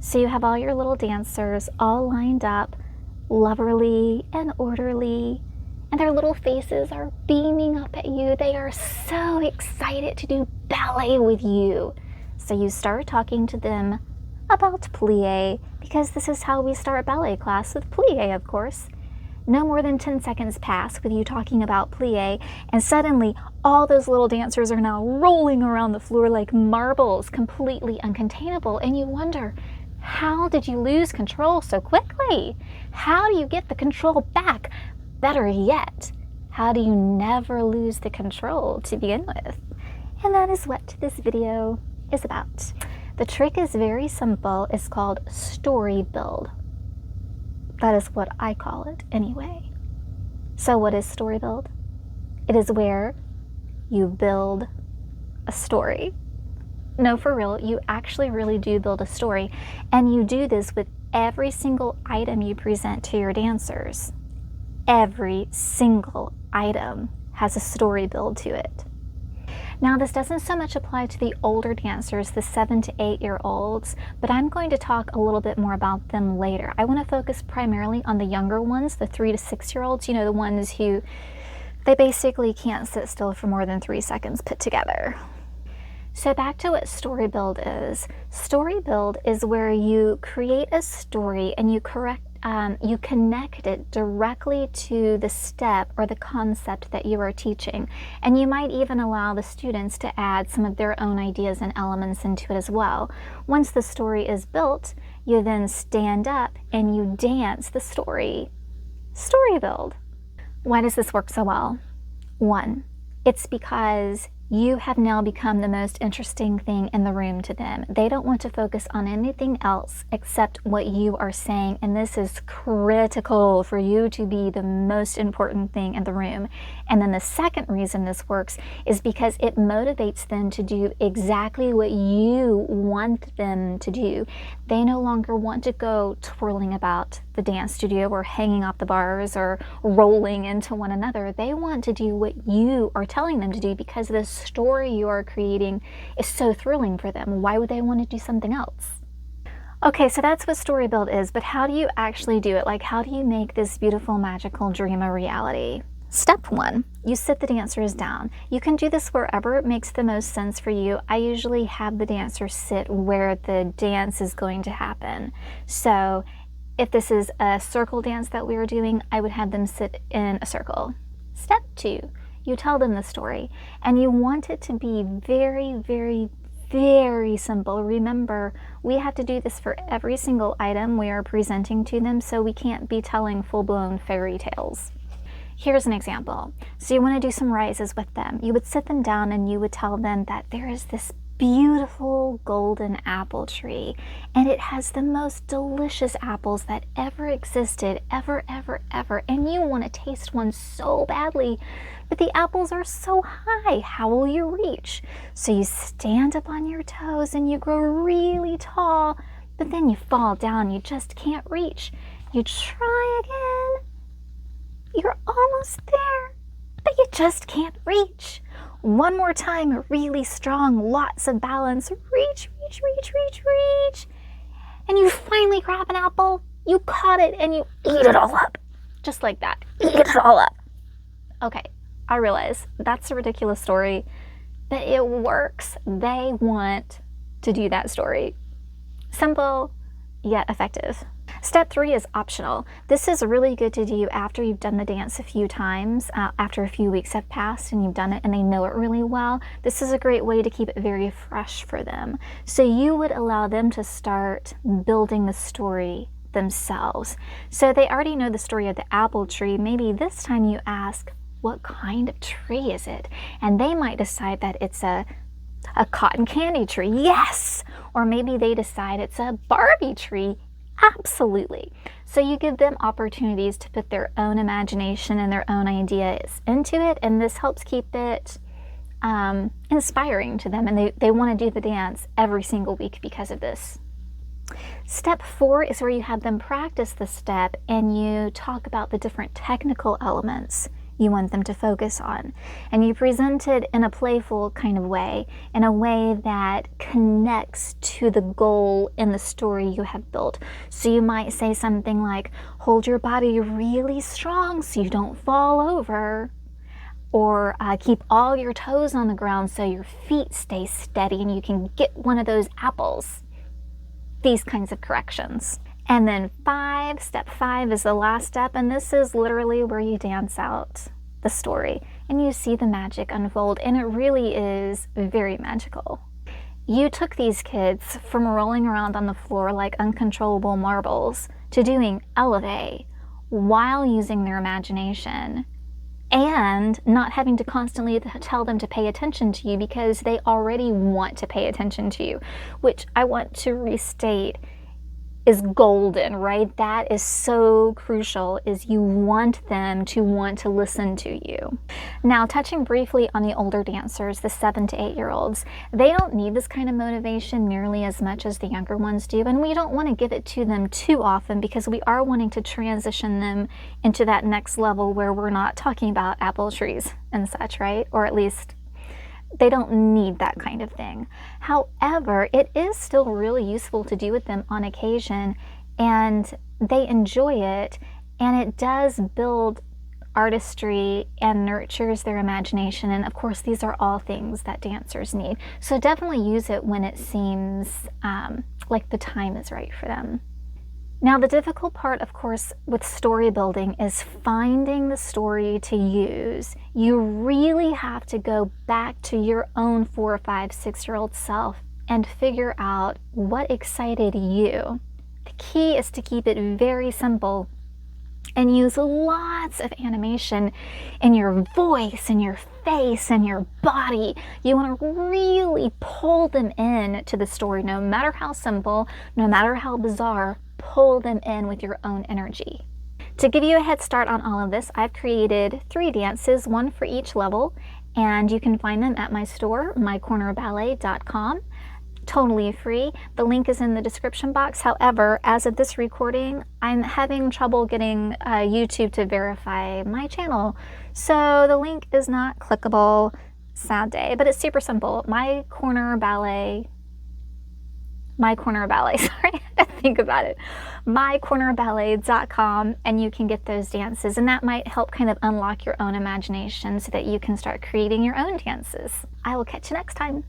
So you have all your little dancers all lined up, loverly and orderly, and their little faces are beaming up at you. They are so excited to do ballet with you. So you start talking to them about plie, because this is how we start ballet class, with plie, of course. No more than 10 seconds pass with you talking about plie, and suddenly all those little dancers are now rolling around the floor like marbles, completely uncontainable, and you wonder, how did you lose control so quickly? How do you get the control back? Better yet, how do you never lose the control to begin with? And that is what this video is about. The trick is very simple. It's called story build. That is what I call it anyway. So what is story build? It is where you build a story. No, for real, you actually really do build a story, and you do this with every single item you present to your dancers. Every single item has a story build to it. Now, this doesn't so much apply to the older dancers, the 7 to 8-year-olds, but I'm going to talk a little bit more about them later. I want to focus primarily on the younger ones, the 3 to 6-year-olds, the ones who, they basically can't sit still for more than 3 seconds put together. So back to what story build is. Story build is where you create a story and you connect it directly to the step or the concept that you are teaching. And you might even allow the students to add some of their own ideas and elements into it as well. Once the story is built, you then stand up and you dance the story. Story build. Why does this work so well? 1, it's because you have now become the most interesting thing in the room to them. They don't want to focus on anything else except what you are saying, and this is critical for you to be the most important thing in the room. And then the second reason this works is because it motivates them to do exactly what you want them to do. They no longer want to go twirling about the dance studio or hanging off the bars or rolling into one another. They want to do what you are telling them to do, because the story you are creating is so thrilling for them. Why would they want to do something else? Okay, so that's what story build is, but how do you actually do it? Like, how do you make this beautiful, magical dream a reality? Step 1, you sit the dancers down. You can do this wherever it makes the most sense for you. I usually have the dancers sit where the dance is going to happen. So if this is a circle dance that we are doing, I would have them sit in a circle. Step 2, you tell them the story, and you want it to be very, very, very simple. Remember, we have to do this for every single item we are presenting to them, so we can't be telling full-blown fairy tales. Here's an example. So you want to do some rises with them. You would sit them down and you would tell them that there is this beautiful golden apple tree, and it has the most delicious apples that ever existed, ever, and you want to taste one so badly, but the apples are so high. How will you reach? So you stand up on your toes and you grow really tall, but then you fall down. You just can't reach. You try again. You're almost there, but you just can't reach. One more time, really strong, lots of balance. Reach, and you finally grab an apple. You caught it and you eat it all up. Just like that. Eat it all up. Okay, I realize that's a ridiculous story, but it works. They want to do that story. Simple, yet effective. Step 3 is optional. This is really good to do after you've done the dance a few times, after a few weeks have passed and you've done it and they know it really well. This is a great way to keep it very fresh for them. So you would allow them to start building the story themselves. So they already know the story of the apple tree. Maybe this time you ask, what kind of tree is it? And they might decide that it's a cotton candy tree. Yes! Or maybe they decide it's a Barbie tree. Absolutely. So you give them opportunities to put their own imagination and their own ideas into it, and this helps keep it inspiring to them, and they want to do the dance every single week because of this. Step 4 is where you have them practice the step and you talk about the different technical elements you want them to focus on. And you present it in a playful kind of way, in a way that connects to the goal in the story you have built. So you might say something like, hold your body really strong so you don't fall over. Or keep all your toes on the ground so your feet stay steady and you can get one of those apples. These kinds of corrections. And then step 5 is the last step, and this is literally where you dance out the story and you see the magic unfold, and it really is very magical. You took these kids from rolling around on the floor like uncontrollable marbles to doing Elevate while using their imagination and not having to constantly tell them to pay attention to you because they already want to pay attention to you, which I want to restate is golden, right? That is so crucial, is you want them to want to listen to you. Now, touching briefly on the older dancers, the 7 to 8-year-olds, they don't need this kind of motivation nearly as much as the younger ones do, and we don't want to give it to them too often because we are wanting to transition them into that next level where we're not talking about apple trees and such, right? Or at least they don't need that kind of thing. However, it is still really useful to do with them on occasion, and they enjoy it, and it does build artistry and nurtures their imagination. And of course, these are all things that dancers need. So definitely use it when it seems like the time is right for them. Now, the difficult part, of course, with story building is finding the story to use. You really have to go back to your own 4, 5, 6-year-old self and figure out what excited you. The key is to keep it very simple and use lots of animation in your voice, in your face, and your body. You want to really pull them in to the story, no matter how simple, no matter how bizarre. Pull them in with your own energy. To give you a head start on all of this, I've created 3 dances, 1 for each level, and you can find them at my store, mycornerballet.com. Totally free. The link is in the description box. However, as of this recording, I'm having trouble getting YouTube to verify my channel, so the link is not clickable. Sad day, but it's super simple. mycornerballet, sorry, I think about it. mycornerballet.com, and you can get those dances, and that might help kind of unlock your own imagination so that you can start creating your own dances. I will catch you next time.